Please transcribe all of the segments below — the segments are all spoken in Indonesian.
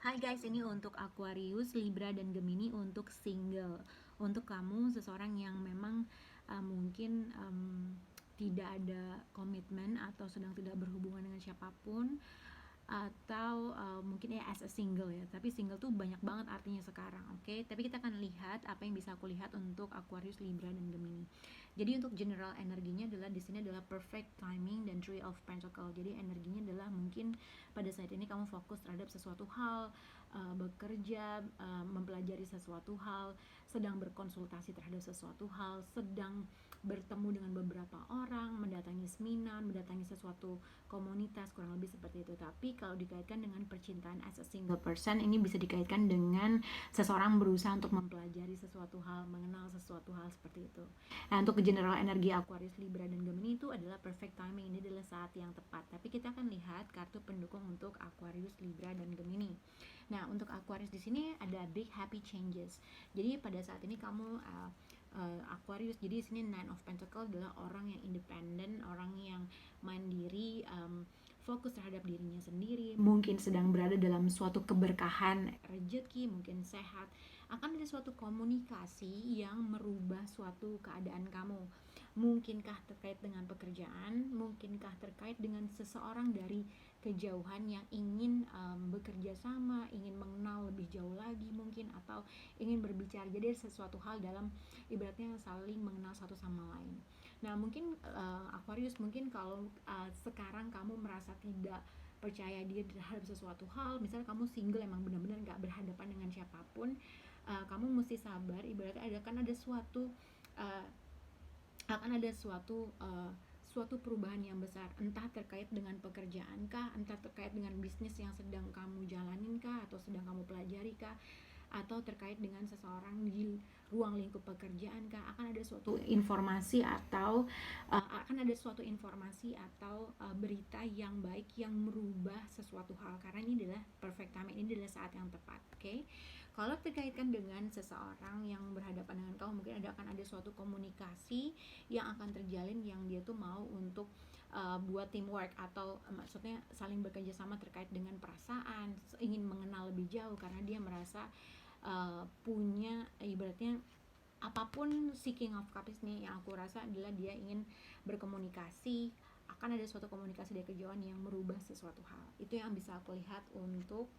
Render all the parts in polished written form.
Hai guys, ini untuk Aquarius, Libra, dan Gemini untuk single. Untuk kamu, seseorang yang memang mungkin tidak ada komitmen atau sedang tidak berhubungan dengan siapapun, atau mungkin ya as a single ya, tapi single tuh banyak banget artinya sekarang, oke? Tapi kita akan lihat apa yang bisa aku lihat untuk Aquarius, Libra, dan Gemini. Jadi untuk general energinya adalah di sini adalah perfect timing dan Three of Pentacles. Jadi energinya adalah mungkin pada saat ini kamu fokus terhadap sesuatu hal, bekerja, mempelajari sesuatu hal, sedang berkonsultasi terhadap sesuatu hal, sedang bertemu dengan beberapa orang, mendatangi seminar, mendatangi sesuatu komunitas, kurang lebih seperti itu. Tapi kalau dikaitkan dengan percintaan as a single person, ini bisa dikaitkan dengan seseorang berusaha untuk mempelajari sesuatu hal, mengenal sesuatu hal seperti itu. Nah, untuk general energi Aquarius, Libra, dan Gemini itu adalah perfect timing. Ini adalah saat yang tepat. Tapi kita akan lihat kartu pendukung untuk Aquarius, Libra, dan Gemini. Nah, untuk Aquarius di sini ada big happy changes. Jadi pada saat ini kamu Aquarius, jadi di sini Nine of Pentacles adalah orang yang independen, orang yang mandiri, fokus terhadap dirinya sendiri, mungkin sedang berada dalam suatu keberkahan, rezeki, mungkin sehat. Akan ada suatu komunikasi yang merubah suatu keadaan kamu. Mungkinkah terkait dengan pekerjaan, mungkinkah terkait dengan seseorang dari kejauhan yang ingin bekerja sama, ingin mengenal lebih jauh lagi mungkin, atau ingin berbicara. Jadi sesuatu hal dalam ibaratnya saling mengenal satu sama lain. Nah, mungkin Aquarius, mungkin kalau sekarang kamu merasa tidak percaya diri terhadap sesuatu hal, misalnya kamu single, emang benar-benar nggak berhadapan dengan siapapun, kamu mesti sabar. Ibaratnya uh, akan ada suatu perubahan yang besar, entah terkait dengan pekerjaan kah, entah terkait dengan bisnis yang sedang kamu jalanin kah, atau sedang kamu pelajari kah, atau terkait dengan seseorang di ruang lingkup pekerjaan kah. Akan ada suatu informasi atau berita yang baik yang merubah sesuatu hal, karena ini adalah perfect time, ini adalah saat yang tepat, oke? Kalau terkaitkan dengan seseorang yang berhadapan dengan kamu, mungkin akan ada suatu komunikasi yang akan terjalin, yang dia tuh mau untuk buat teamwork, atau maksudnya saling bekerja sama terkait dengan perasaan, ingin mengenal lebih jauh, karena dia merasa punya ibaratnya apapun. Seeking of Cups nih yang aku rasa adalah dia ingin berkomunikasi, akan ada suatu komunikasi dari kejauhan yang merubah sesuatu hal. Itu yang bisa aku lihat untuk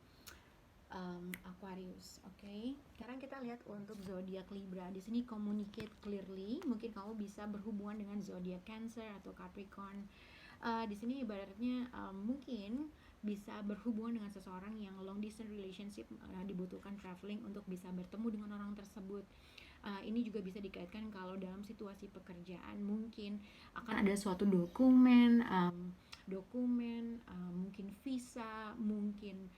Aquarius, oke? Sekarang kita lihat untuk zodiak Libra. Di sini communicate clearly. Mungkin kamu bisa berhubungan dengan zodiak Cancer atau Capricorn. Di sini ibaratnya mungkin bisa berhubungan dengan seseorang yang long distance relationship, dibutuhkan traveling untuk bisa bertemu dengan orang tersebut. Ini juga bisa dikaitkan kalau dalam situasi pekerjaan, mungkin akan ada suatu dokumen, mungkin visa, mungkin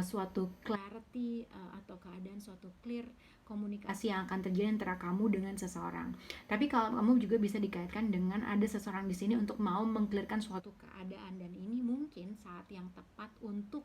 suatu clarity, atau keadaan suatu clear komunikasi yang akan terjadi antara kamu dengan seseorang. Tapi kalau kamu juga bisa dikaitkan dengan ada seseorang di sini untuk mau mengclearkan suatu keadaan, dan ini mungkin saat yang tepat untuk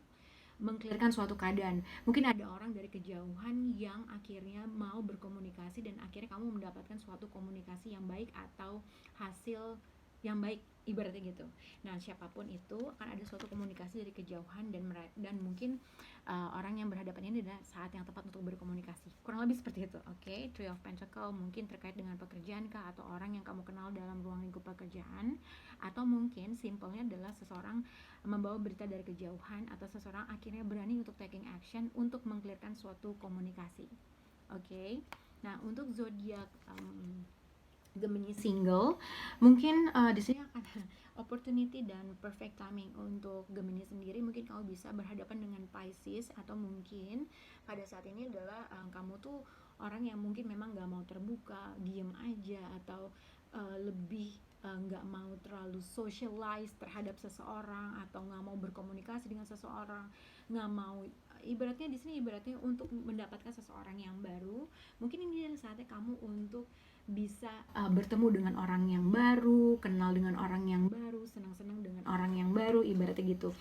mengclearkan suatu keadaan. Mungkin ada orang dari kejauhan yang akhirnya mau berkomunikasi, dan akhirnya kamu mendapatkan suatu komunikasi yang baik atau hasil yang baik, ibaratnya gitu. Nah, siapapun itu akan ada suatu komunikasi dari kejauhan, dan mungkin orang yang berhadapan ini adalah saat yang tepat untuk berkomunikasi. Kurang lebih seperti itu, oke? Three of Pentacles mungkin terkait dengan pekerjaan kah, atau orang yang kamu kenal dalam ruang lingkup pekerjaan, atau mungkin simpelnya adalah seseorang membawa berita dari kejauhan, atau seseorang akhirnya berani untuk taking action untuk mengclearkan suatu komunikasi. Oke. Nah, untuk zodiak Gemini single, mungkin di sini akan opportunity dan perfect timing untuk Gemini sendiri. Mungkin kamu bisa berhadapan dengan Pisces, atau mungkin pada saat ini adalah kamu tuh orang yang mungkin memang nggak mau terbuka, diem aja, atau lebih nggak mau terlalu socialize terhadap seseorang, atau nggak mau berkomunikasi dengan seseorang, nggak mau, ibaratnya di sini ibaratnya untuk mendapatkan seseorang yang baru. Mungkin ini adalah saatnya kamu untuk bisa bertemu dengan orang yang baru, kenal dengan orang yang baru, senang-senang dengan orang yang baru, ibaratnya gitu.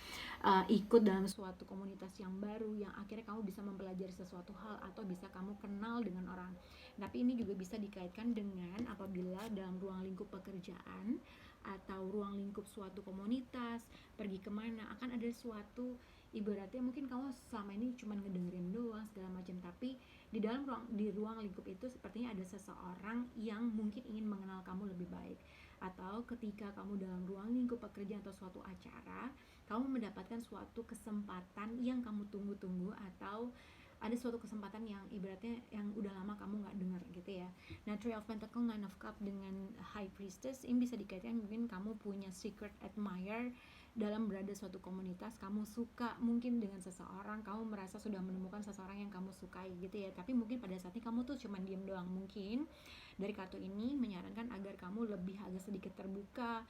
Ikut dalam suatu komunitas yang baru, yang akhirnya kamu bisa mempelajari sesuatu hal, atau bisa kamu kenal dengan orang. Tapi ini juga bisa dikaitkan dengan apabila dalam ruang lingkup pekerjaan atau ruang lingkup suatu komunitas, pergi kemana, akan ada suatu ibaratnya mungkin kamu selama ini cuma ngedengerin doang segala macam, tapi di ruang lingkup itu sepertinya ada seseorang yang mungkin ingin mengenal kamu lebih baik. Atau ketika kamu dalam ruang lingkup pekerjaan atau suatu acara, kamu mendapatkan suatu kesempatan yang kamu tunggu-tunggu, atau ada suatu kesempatan yang ibaratnya yang udah lama kamu nggak dengar gitu ya. Nah, Three of Pentacle, Nine of Cup dengan High Priestess ini bisa dikaitkan mungkin kamu punya secret admirer dalam berada suatu komunitas. Kamu suka mungkin dengan seseorang, kamu merasa sudah menemukan seseorang yang kamu sukai gitu ya, tapi mungkin pada saat ini kamu tuh cuma diem doang. Mungkin dari kartu ini menyarankan agar kamu lebih agak sedikit terbuka,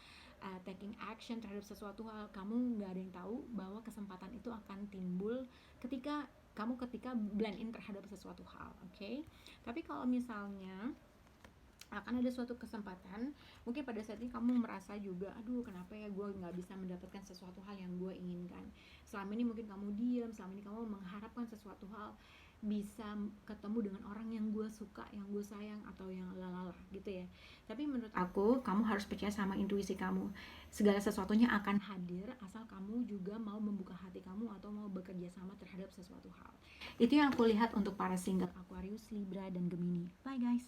taking action terhadap sesuatu hal. Kamu nggak ada yang tahu bahwa kesempatan itu akan timbul ketika blend in terhadap sesuatu hal, oke? Tapi kalau misalnya akan ada suatu kesempatan, mungkin pada saat ini kamu merasa juga, aduh kenapa ya gue nggak bisa mendapatkan sesuatu hal yang gue inginkan. Selama ini mungkin kamu diam, selama ini kamu mengharapkan sesuatu hal bisa ketemu dengan orang yang gue suka, yang gue sayang, atau yang lalala gitu ya. Tapi menurut aku, kamu harus percaya sama intuisi kamu. Segala sesuatunya akan hadir asal kamu juga mau membuka hati kamu atau mau bekerja sama terhadap sesuatu hal. Itu yang aku lihat untuk para single Aquarius, Libra, dan Gemini. Bye guys.